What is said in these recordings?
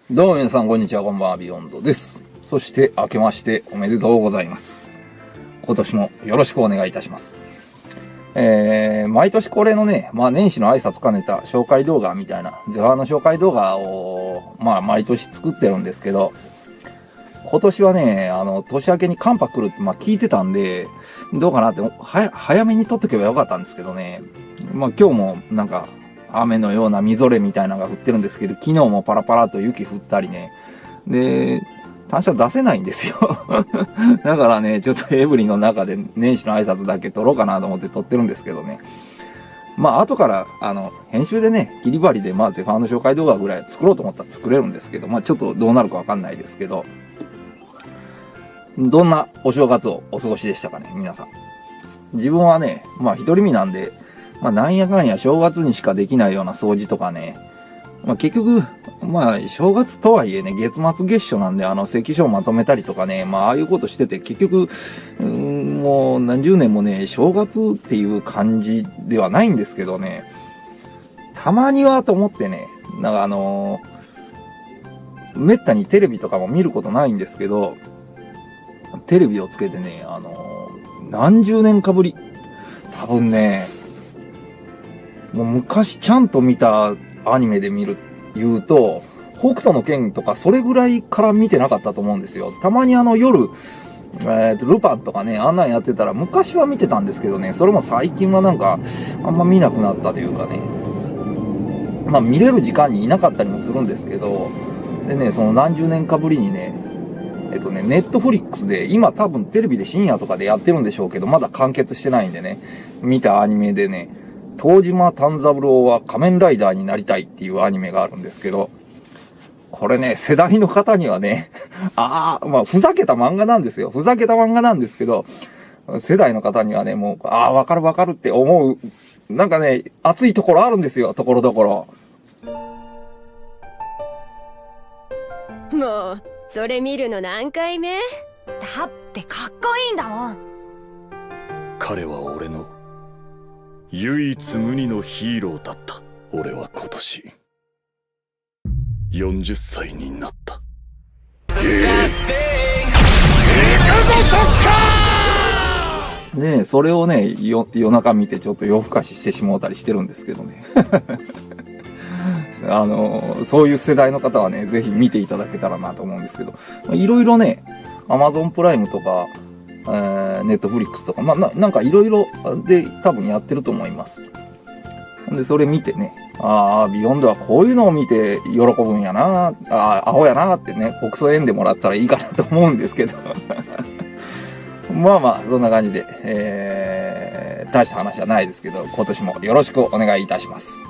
どうも皆さん、こんにちは、こんばんは、ビヨンドです。そして、明けましておめでとうございます。今年もよろしくお願いいたします。毎年恒例のね、年始の挨拶兼ねた紹介動画みたいな、ゼファーの紹介動画を、毎年作ってるんですけど、今年はね、年明けに寒波来るって、聞いてたんで、どうかなって、早めに撮っとけばよかったんですけどね。今日もなんか、雨のようなみぞれみたいなのが降ってるんですけど、昨日もパラパラと雪降ったりね。で、単車出せないんですよ。だからね、ちょっとエブリの中で年始の挨拶だけ撮ろうかなと思って撮ってるんですけどね。後から、編集でね、切り張りで、ゼファーの紹介動画ぐらい作ろうと思ったら作れるんですけど、ちょっとどうなるかわかんないですけど、どんなお正月をお過ごしでしたかね、皆さん。自分はね、一人身なんで、なんやかんや正月にしかできないような掃除とかね。結局、正月とはいえね、月末月初なんで、関所をまとめたりとかね、ああいうことしてて、結局、もう何十年もね、正月っていう感じではないんですけどね、たまにはと思ってね、めったにテレビとかも見ることないんですけど、テレビをつけてね、何十年かぶり、多分ね、もう昔ちゃんと見たアニメで言うと、北斗の拳とかそれぐらいから見てなかったと思うんですよ。たまに夜、ルパンとかね、あんなんやってたら昔は見てたんですけどね、それも最近はなんか、あんま見なくなったというかね。見れる時間にいなかったりもするんですけど、でね、その何十年かぶりにね、ネットフリックスで、今多分テレビで深夜とかでやってるんでしょうけど、まだ完結してないんでね、見たアニメでね、東島丹三郎は仮面ライダーになりたいっていうアニメがあるんですけど、これね、世代の方にはね、ふざけた漫画なんですよ。ふざけた漫画なんですけど、世代の方にはね、もう、わかるわかるって思う、なんかね、熱いところあるんですよ、ところどころ。もうそれ見るの何回目？だってかっこいいんだもん。彼は俺の唯一無二のヒーローだった。俺は今年40歳になった。ねえ、それをね、夜中見てちょっと夜更かししてしもうたりしてるんですけどね。そういう世代の方はね、ぜひ見ていただけたらなと思うんですけど、いろいろね、Amazon プライムとか、Netflix とか、なんかいろいろで多分やってると思います。で、それ見てね、ビヨンドはこういうのを見て喜ぶんやな、アホやなってね、国葬縁でもらったらいいかなと思うんですけど。そんな感じで、大した話はないですけど、今年もよろしくお願いいたします。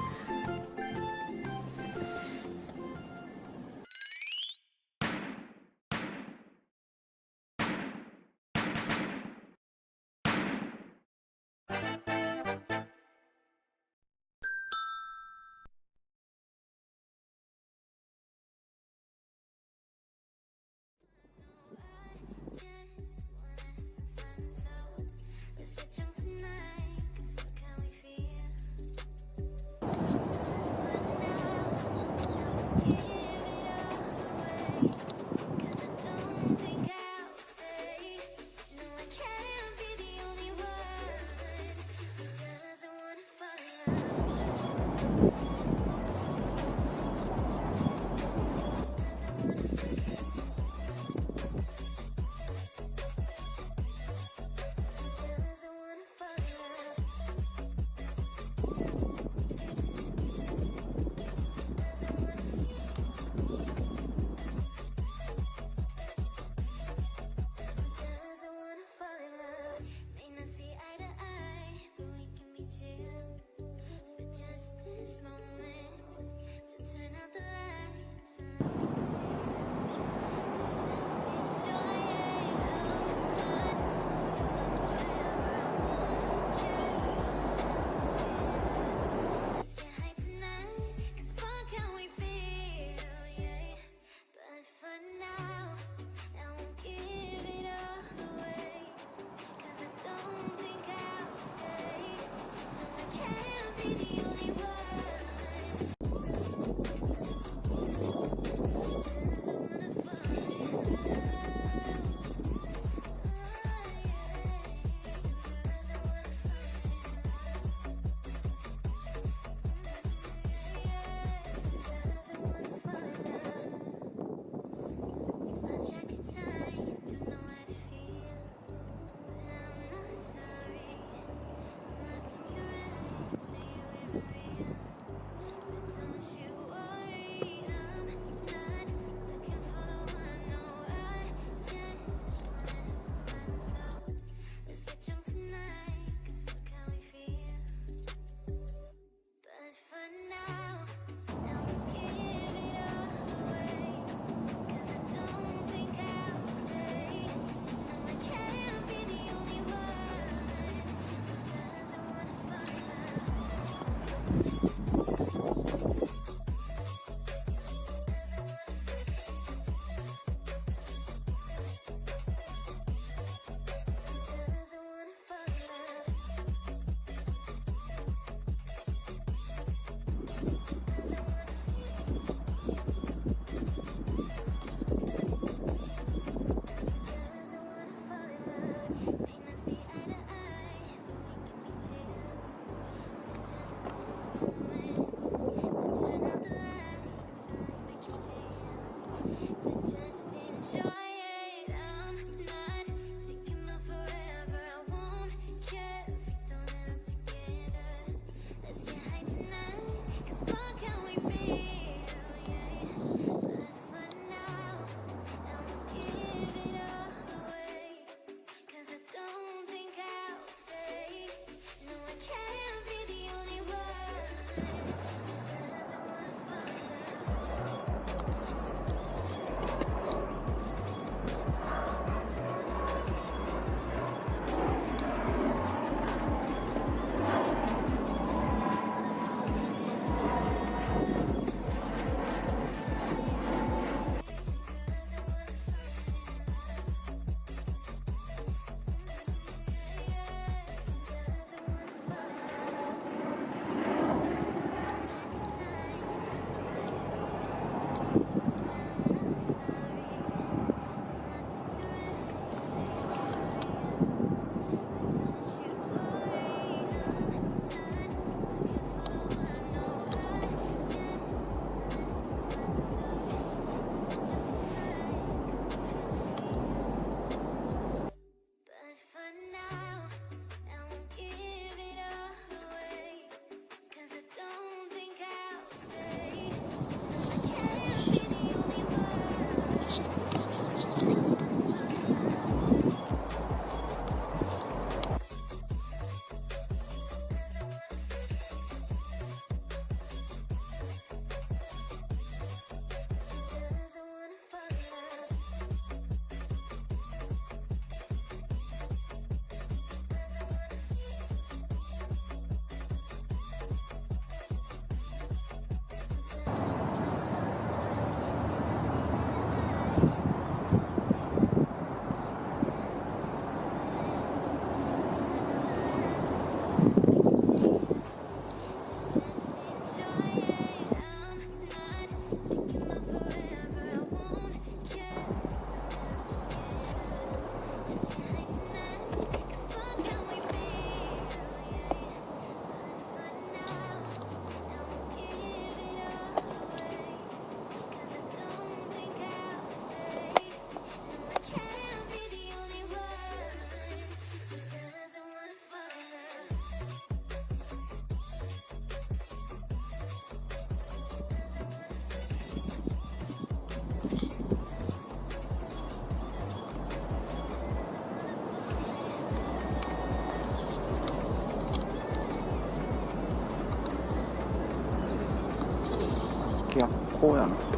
高やな。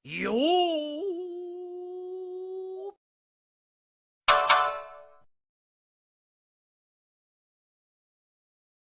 よー